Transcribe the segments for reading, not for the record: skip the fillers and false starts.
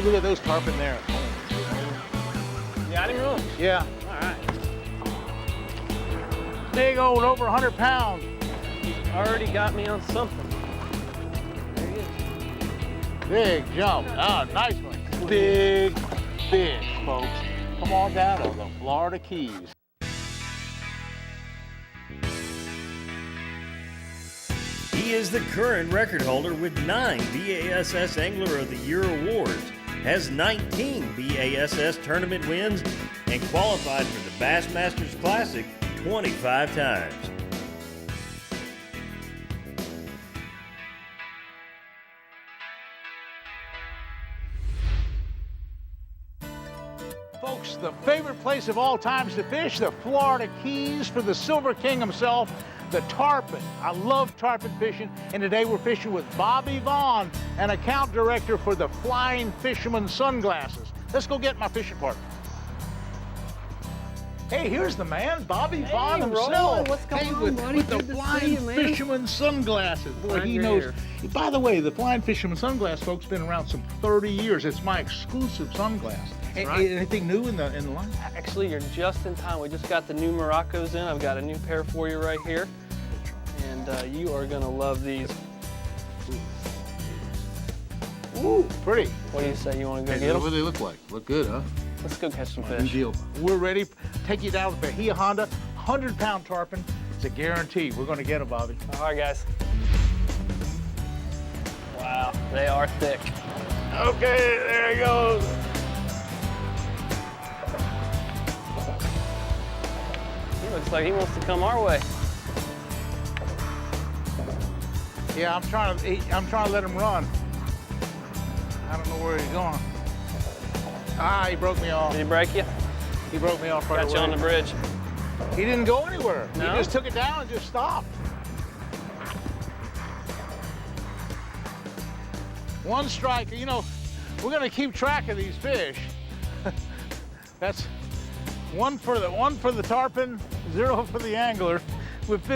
look at those tarpon there. Got him, Roland? Yeah. All right. Big old, over 100 pounds. He's already got me on something. There he is. Big jump. Ah, nice one. Big fish, folks. Come on down to the Florida Keys. He is the current record holder with 9 BASS Angler of the Year awards, has 19 BASS tournament wins, and qualified for the Bassmasters Classic 25 times. Folks, the favorite place of all times to fish, the Florida Keys, for the Silver King himself, the tarpon. I love tarpon fishing, and today we're fishing with Bobby Vaughn, an account director for the Flying Fisherman Sunglasses. Let's go get my fishing partner. Hey, here's the man, Bobby Vaughn himself. Roland, what's going on, buddy? With the Good to see Flying you, man. Fisherman Sunglasses. Boy, Glad he you're knows. here. By the way, the Flying Fisherman Sunglass, folks, been around some 30 years. It's my exclusive sunglass. right. Anything new in the line? Actually, you're just in time. We just got the new Moroccos in. I've got a new pair for you right here. And you are gonna love these. Ooh, pretty. What do you say? You wanna go Hey, get what them? do they look like? Look good, huh? Let's go catch some Good fish. deal. We're ready. Take you down to Bahia Honda, 100-pound tarpon. It's a guarantee. We're gonna get them, Bobby. All right, guys. Wow, they are thick. Okay, there he goes. He looks like he wants to come our way. Yeah, I'm trying to let him run. I don't know where he's going. Ah, he broke me off. Did he break you? He broke me off right Got you away. on the bridge. He didn't go anywhere. No? He just took it down and just stopped. One strike. You know, we're going to keep track of these fish. That's one for the tarpon, 0 for the angler. We've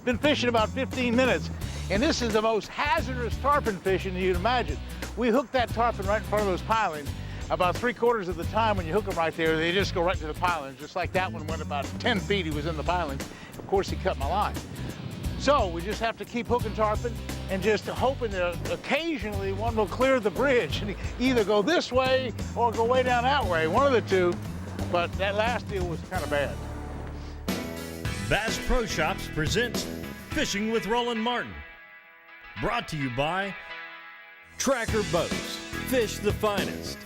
been fishing about 15 minutes, and this is the most hazardous tarpon fishing you'd imagine. We hooked that tarpon right in front of those pilings. About 3/4 of the time when you hook them right there, they just go right to the pilings, just like that one went about 10 feet, he was in the pilings. Of course, he cut my line. So we just have to keep hooking tarpon and just hoping that occasionally one will clear the bridge and either go this way or go way down that way, one of the two. But that last deal was kind of bad. Bass Pro Shops presents Fishing with Roland Martin. Brought to you by Tracker Boats, fish the finest.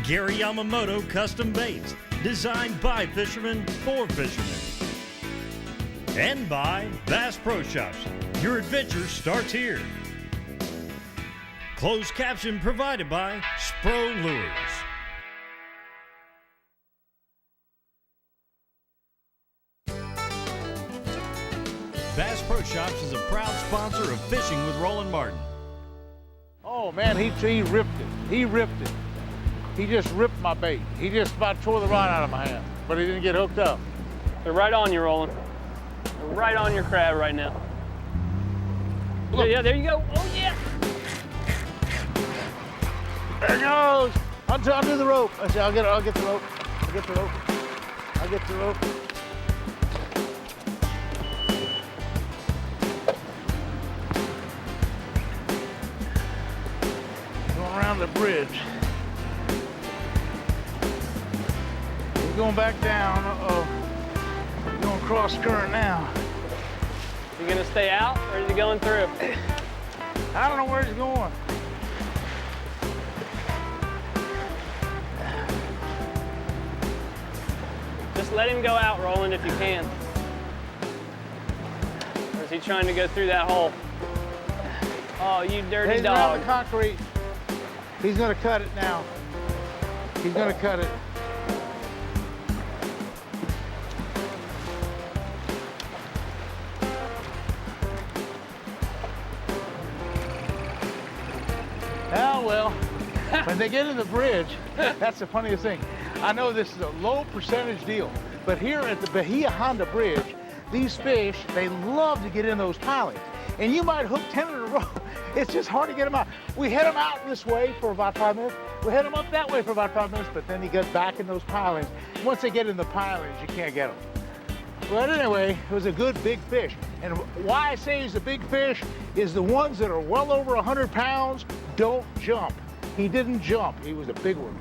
Gary Yamamoto Custom Baits, designed by fishermen for fishermen. And by Bass Pro Shops, your adventure starts here. Closed caption provided by Spro Lures. Bass Pro Shops is a proud sponsor of Fishing with Roland Martin. Oh man, he ripped it. He ripped it. He just ripped my bait. He just about tore the rod out of my hand, but he didn't get hooked up. They're right on you, Roland. They're right on your crab right now. Look. Yeah, there you go. Oh, yeah. There it goes. Undo the rope. I'll get the rope. I'll get the rope. I'll get the rope. Going around the bridge. We're going back down. Uh-oh. We're going cross current now. You gonna stay out or is he going through? I don't know where he's going. Just let him go out, Roland, if you can. Or is he trying to go through that hole? Oh, you dirty He's around dog. the concrete. He's gonna cut it now. He's gonna cut it. Oh, well, when they get to the bridge, that's the funniest thing. I know this is a low percentage deal, but here at the Bahia Honda Bridge, these fish, they love to get in those pilings. and you might hook 10 in a row. It's just hard to get them out. We hit them out this way for about 5 minutes. We hit them up that way for about 5 minutes, but then you get back in those pilings. Once they get in the pilings, you can't get them. But anyway, it was a good big fish. And why I say he's a big fish is the ones that are well over 100 pounds don't jump. He didn't jump. He was a big one.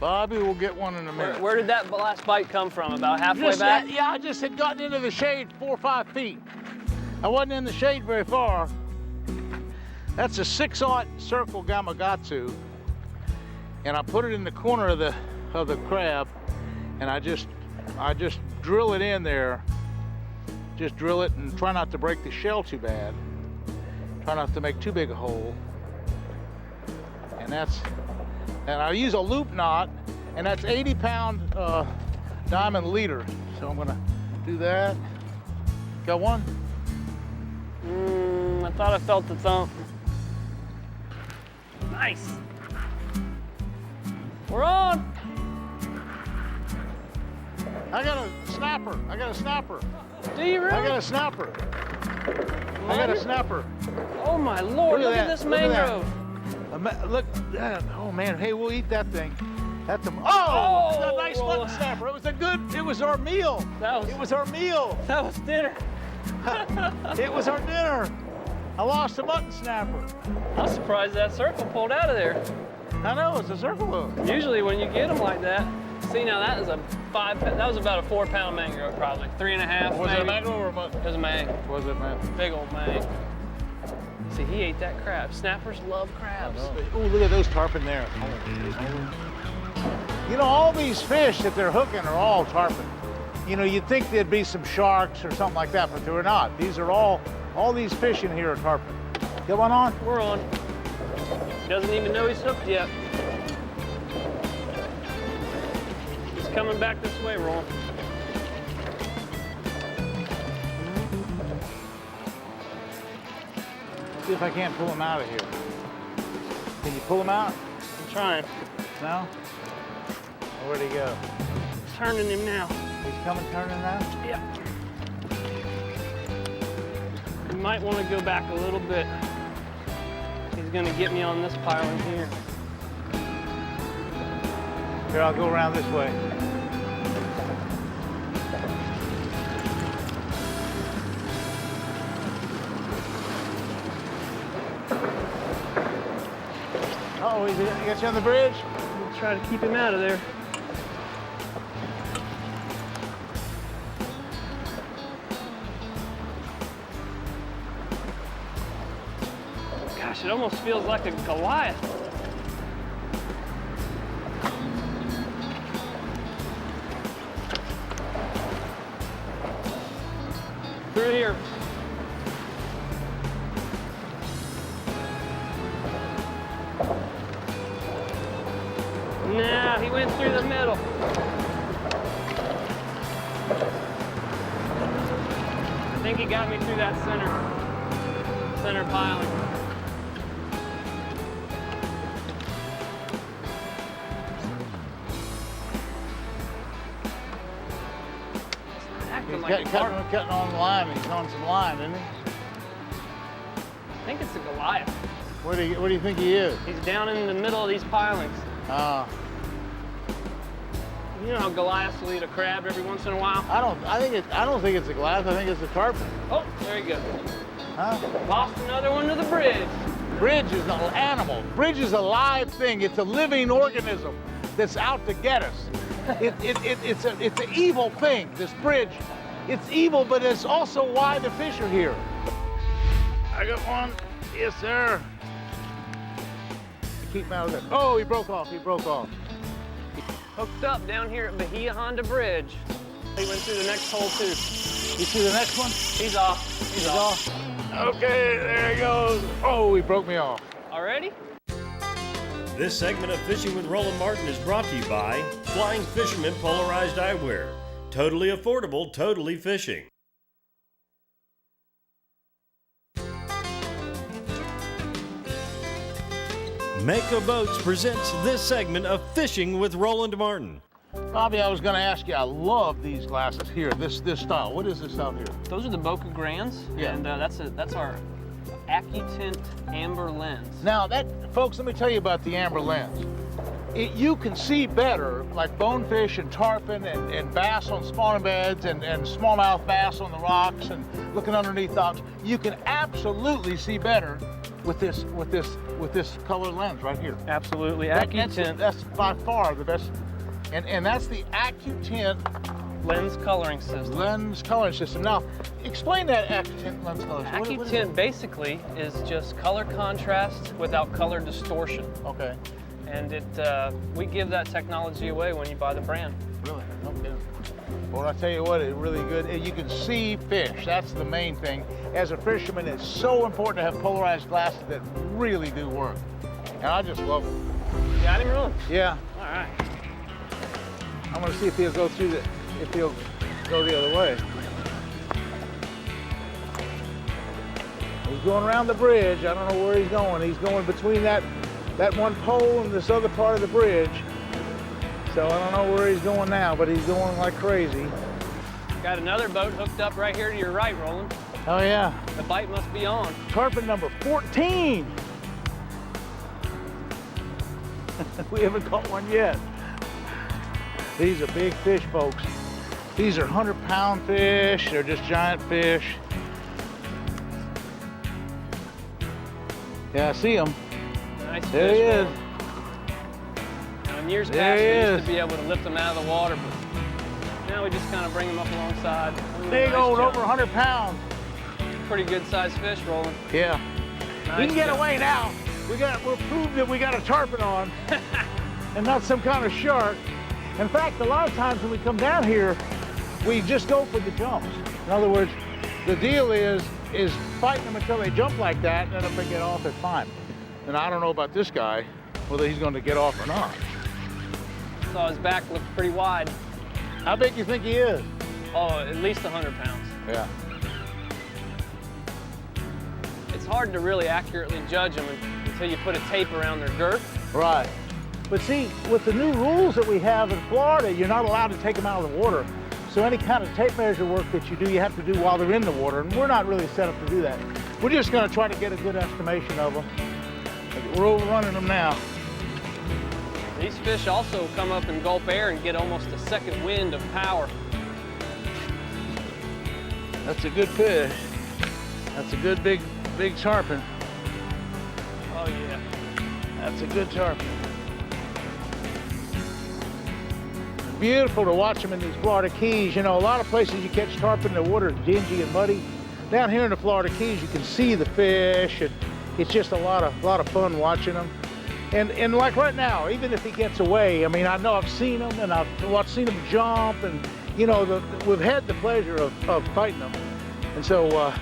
Bobby will get one in a minute. Where did that last bite come from? About halfway back? Yeah, I just had gotten into the shade 4 or 5 feet. I wasn't in the shade very far. That's a 6/0 circle Gamakatsu, and I put it in the corner of the crab, and I just drill it in there. Just drill it and try not to break the shell too bad. Try not to make too big a hole. And I use a loop knot, and that's 80-pound diamond leader. So I'm gonna do that. Got one? I thought I felt the thump. Nice. We're on. I got a snapper. I got a snapper. Do you really? I got a snapper. I got a snapper. Oh my Lord, look at this mangrove. Look, oh man, hey, we'll eat that thing. That's a, Oh, it's a nice mutton snapper. It was our meal. It was our meal. That was dinner. It was our dinner. I lost a mutton snapper. I'm surprised that circle pulled out of there. I know, it's a circle hook. Usually when you get them like that, see now that is that was about a 4-pound mangrove probably, 3.5 Was maybe. it a mangrove or a mutton? It was a mang. Was it, man? Big old mang. See, he ate that crab. Snappers love crabs. Oh, look at those tarpon there. You know, all these fish that they're hooking are all tarpon. You know, you'd think there'd be some sharks or something like that, but they're not. These are all these fish in here are tarpon. Get one on? We're on. He doesn't even know he's hooked yet. He's coming back this way, Roland. See if I can't pull him out of here. Can you pull him out? I'm trying. No? Or where'd he go? Turning him now. He's coming, turning now? Yep. You might want to go back a little bit. He's going to get me on this piling here. Here, I'll go around this way. Oh, he got you on the bridge? We'll try to keep him out of there. Gosh, it almost feels like a Goliath. Through here. Nah, he went through the middle. I think he got me through that center piling. He's Like cutting on the line. He's on some line, isn't he? I think it's a Goliath. Where do you think he is? He's down in the middle of these pilings. You know how Goliaths will eat a crab every once in a while? I don't think it's a Goliath. I think it's a tarpon. Oh, there you go. Huh? Lost another one to the bridge. Bridge is an animal. Bridge is a live thing. It's a living organism that's out to get us. It's an evil thing, this bridge. It's evil, but it's also why the fish are here. I got one. Yes, sir. Keep him out of there. Oh, he broke off. He broke off. Hooked up down here at Bahia Honda Bridge. He went through the next hole too. You see the next one? He's off. He's off. Okay, there he goes. Oh, he broke me off. Already? This segment of Fishing with Roland Martin is brought to you by Flying Fisherman Polarized Eyewear. Totally affordable, totally fishing. Mako Boats presents this segment of Fishing with Roland Martin. Bobby, I was going to ask you, I love these glasses here, this style. What is this out here? Those are the Boca Grands, Yeah. and that's our AccuTint amber lens. Now, folks, let me tell you about the amber lens. You can see better, like bonefish and tarpon and bass on spawning beds and smallmouth bass on the rocks and looking underneath rocks. You can absolutely see better with this color lens right here. Absolutely, AccuTint. That's by far the best, and that's the AccuTint lens coloring system. lens coloring system. Now, explain that AccuTint lens coloring system. What is AccuTint basically is just color contrast without color distortion. it? Okay. And we give that technology away when you buy the brand. Really? Okay. Well, I tell you what, it's really good. You can see fish. That's the main thing. As a fisherman, it's so important to have polarized glasses that really do work. And I just love them. You got him, Roland? Yeah. All right. I'm gonna see if he'll go through if he'll go the other way. He's going around the bridge. I don't know where he's going. He's going between that one pole and this other part of the bridge. So I don't know where he's going now, but he's going like crazy. Got another boat hooked up right here to your right, Roland. Oh yeah. The bite must be on. Tarpon number 14. We haven't caught one yet. These are big fish, folks. These are 100-pound fish. They're just giant fish. Yeah, I see them. Nice There fish, he is. Roland. Now, in years There past, he we used is. to be able to lift them out of the water, but now we just kind of bring them up alongside. Big Nice old jump. over 100 pounds. Pretty good sized fish, Roland. Yeah. We Nice can get jump. away now. We'll prove that we got a tarpon on and not some kind of shark. In fact, a lot of times when we come down here, we just go for the jumps. In other words, the deal is fighting them until they jump like that, and then if they get off, it's fine. And I don't know about this guy, whether he's going to get off or not. Saw his back looked pretty wide. How big do you think he is? Oh, at least 100 pounds. Yeah. It's hard to really accurately judge them until you put a tape around their girth. Right. But see, with the new rules that we have in Florida, you're not allowed to take them out of the water. So any kind of tape measure work that you do, you have to do while they're in the water. And we're not really set up to do that. We're just going to try to get a good estimation of them. We're overrunning them now. These fish also come up and gulp air and get almost a second wind of power. That's a good fish. That's a good big tarpon. Oh yeah. That's a good tarpon. Beautiful to watch them in these Florida Keys. You know, a lot of places you catch tarpon, the water is dingy and muddy. Down here in the Florida Keys, you can see the fish, and it's just a lot of fun watching them. And like right now, even if he gets away, I mean, I know I've seen him, and I've seen him jump, and you know, we've had the pleasure of fighting them. And so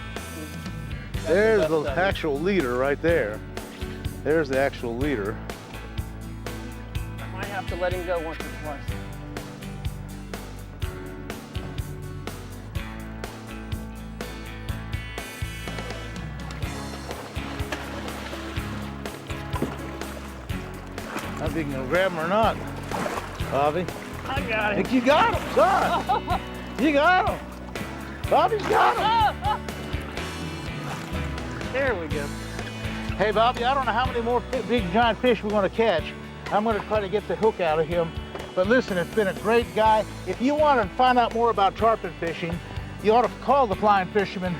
there's the actual leader right there. There's the actual leader. I might have to let him go once or twice. I don't think you can grab him or not, Bobby. I got him. Think you got him, son. You got him. Bobby's got him. There we go. Hey, Bobby, I don't know how many more big giant fish we're going to catch. I'm going to try to get the hook out of him. But listen, it's been a great guy. If you want to find out more about tarpon fishing, you ought to call the Flying Fisherman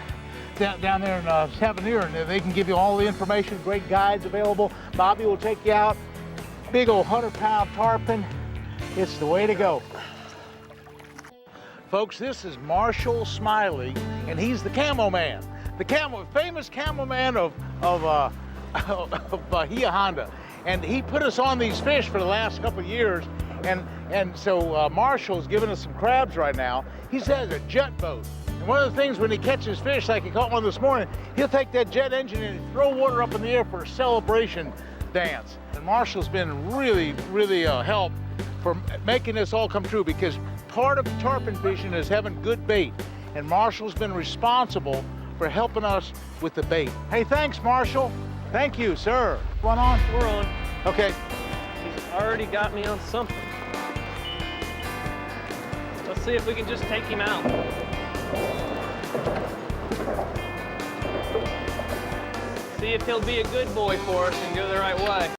down there in Savonier, and they can give you all the information, great guides available. Bobby will take you out. Big old 100-pound tarpon. It's the way to go. Folks, this is Marshall Smiley, and he's the camo man. The famous camo man of Bahia Honda. And he put us on these fish for the last couple of years. And so Marshall's giving us some crabs right now. He says a jet boat. And one of the things when he catches fish, like he caught one this morning, he'll take that jet engine and throw water up in the air for a celebration dance. And Marshall's been really help for making this all come true, because part of tarpon fishing is having good bait. And Marshall's been responsible for helping us with the bait. Hey, thanks, Marshall. Thank you, sir. One on? We're on. Okay. He's already got me on something. see if we can just take him out. See if he'll be a good boy for us and go the right way.